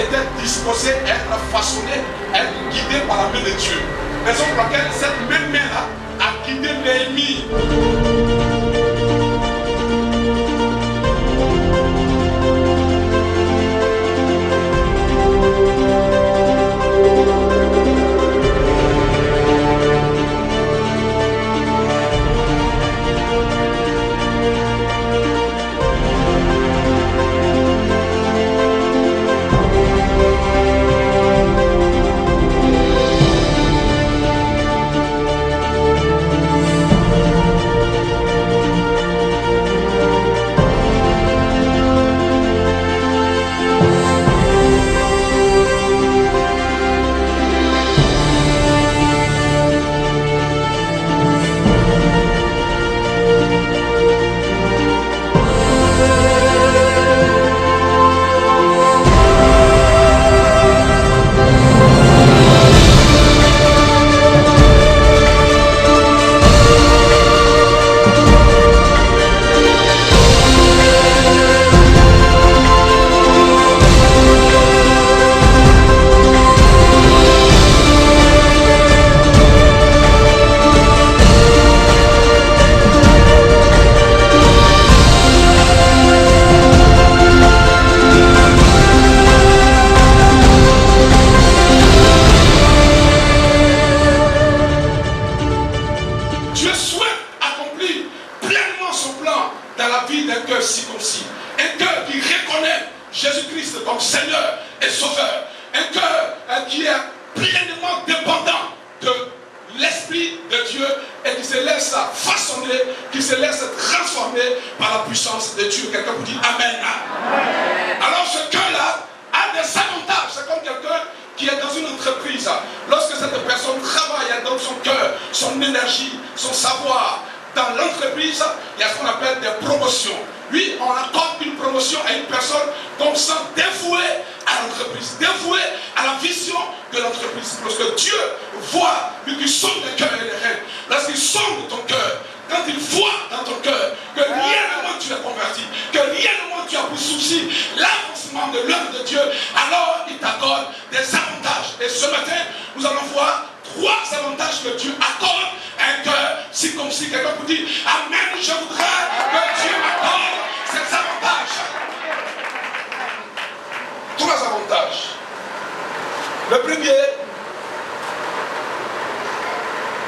était disposé à être façonné, à être guidé par la main de Dieu. Raison pour laquelle cette même main-là a guidé Néhémie. Le premier,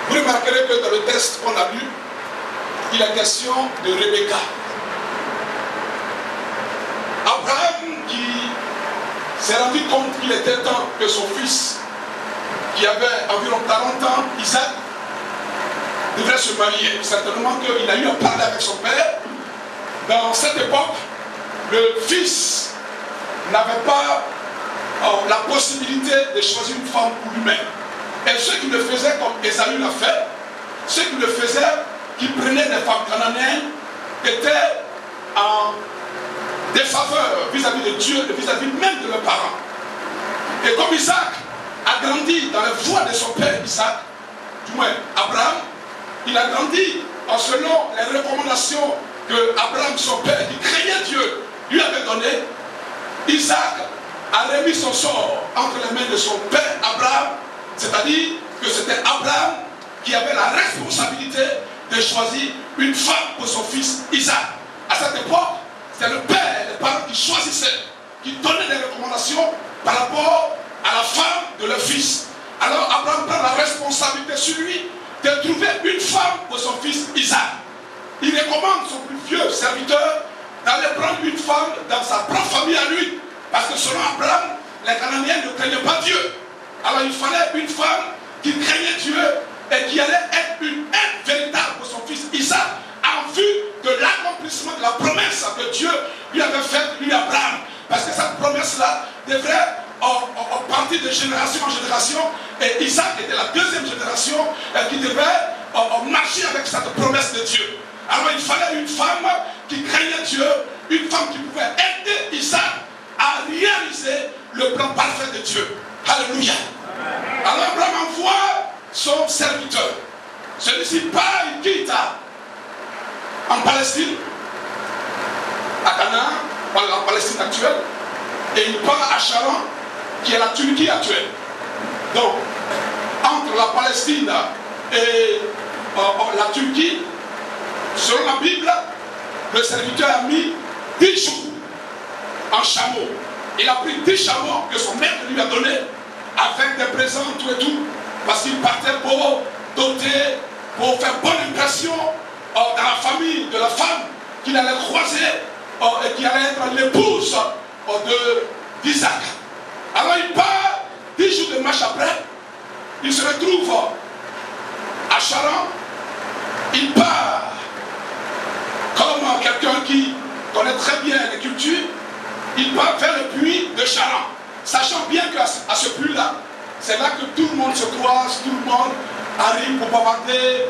vous remarquerez que dans le texte qu'on a lu, il est question de Rebecca. Abraham qui s'est rendu compte qu'il était temps que son fils, qui avait environ 40 ans, Isaac, devrait se marier. Certainement qu'il a eu à parler avec son père. Dans cette époque, le fils n'avait pas la possibilité de choisir une femme pour lui-même. Et ceux qui le faisaient comme Ésaü l'a fait, ceux qui le faisaient, qui prenaient des femmes cananéennes, étaient en défaveur vis-à-vis de Dieu et vis-à-vis même de leurs parents. Et comme Isaac a grandi dans la voie de son père Isaac, du moins Abraham, il a grandi en selon les recommandations que Abraham, son père, qui craignait Dieu, lui avait données. Isaac a remis son sort entre les mains de son père Abraham, c'est-à-dire que c'était Abraham qui avait la responsabilité de choisir une femme pour son fils Isaac. À cette époque, c'était le père, les parents qui choisissaient, qui donnaient des recommandations par rapport à la femme de leur fils. Alors Abraham prend la responsabilité sur lui de trouver une femme pour son fils Isaac. Il recommande son plus vieux serviteur d'aller prendre une femme dans sa propre famille à lui. Parce que selon Abraham, les Cananéens ne craignaient pas Dieu. Alors il fallait une femme qui craignait Dieu et qui allait être une aide véritable pour son fils Isaac en vue de l'accomplissement de la promesse que Dieu lui avait faite, lui Abraham. Parce que cette promesse-là devrait partir de génération en génération. Et Isaac était la deuxième génération qui devait marcher avec cette promesse de Dieu. Alors il fallait une femme qui craignait Dieu, une femme qui pouvait aider Isaac à réaliser le plan parfait de Dieu. Alléluia. Alors Abraham envoie son serviteur. Celui-ci part, il quitte en Palestine, à Canaan, en Palestine actuelle, et il part à Charan qui est la Turquie actuelle. Donc, entre la Palestine et la Turquie, selon la Bible, le serviteur a mis 10 jours en chameau. Il a pris 10 chameaux que son maître lui a donné avec des présents, tout et tout, parce qu'il partait pour doter, pour faire bonne impression dans la famille de la femme qu'il allait croiser et qui allait être l'épouse d'Isaac. Alors il part 10 jours de marche après, il se retrouve à Charan, il part comme quelqu'un qui connaît très bien les cultures, il part vers le puits de Charan, sachant bien qu'à ce puits-là, c'est là que tout le monde se croise, tout le monde arrive pour bavarder.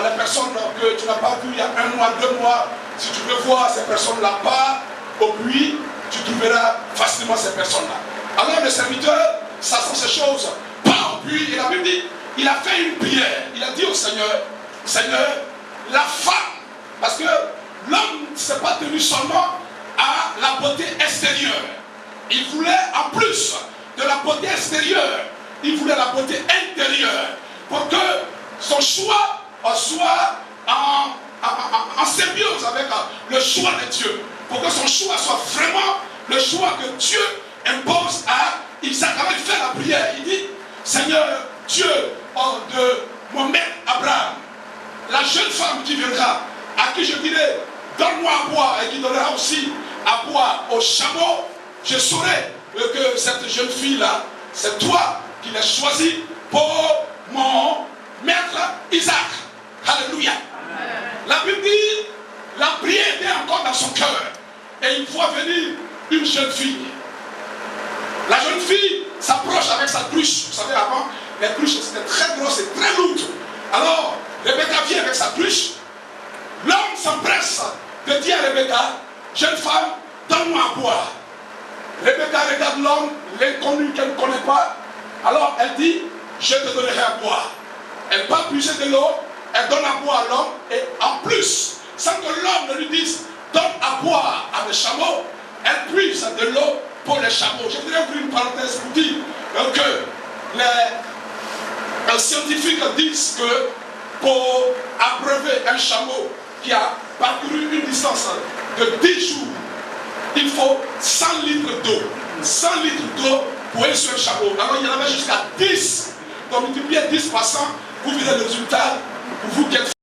Les personnes que tu n'as pas vues il y a 1 mois, 2 mois, si tu veux voir ces personnes-là, pas au puits, tu trouveras facilement ces personnes-là. Alors le serviteur, sachant ces choses, part au puits, et la Bible dit, il a fait une prière, il a dit au Seigneur, Seigneur, la femme, parce que l'homme ne s'est pas tenu seulement à la beauté extérieure, il voulait en plus de la beauté extérieure, il voulait la beauté intérieure, pour que son choix soit en symbiose avec le choix de Dieu, pour que son choix soit vraiment le choix que Dieu impose à Isaac. Alors il fait la prière, il dit, Seigneur Dieu de mon maître Abraham, la jeune femme qui viendra, à qui je dirai, donne-moi à boire, et qui donnera aussi à boire au chameau, je saurai que cette jeune fille-là, c'est toi qui l'as choisie pour mon maître Isaac. Alléluia. La Bible dit, la prière était encore dans son cœur. Et il voit venir une jeune fille. La jeune fille s'approche avec sa cruche. Vous savez, avant, les cruches c'était très grosses et très lourdes. Alors, Rebecca vient avec sa cruche. L'homme s'empresse de dire à Rebecca, jeune femme, donne-moi à boire. Rebecca regarde l'homme, l'inconnu qu'elle ne connaît pas. Alors elle dit, je te donnerai à boire. Elle part puiser de l'eau, elle donne à boire à l'homme, et en plus, sans que l'homme ne lui dise, donne à boire à des chameaux, elle puise de l'eau pour les chameaux. Je voudrais ouvrir une parenthèse pour dire que les scientifiques disent que pour abreuver un chameau qui a parcouru une distance de 10 jours, il faut 100 litres d'eau. 100 litres d'eau pour un seul chameau. Alors il y en avait jusqu'à 10. Donc multipliez 10 par 100, vous verrez le résultat pour vous qui êtes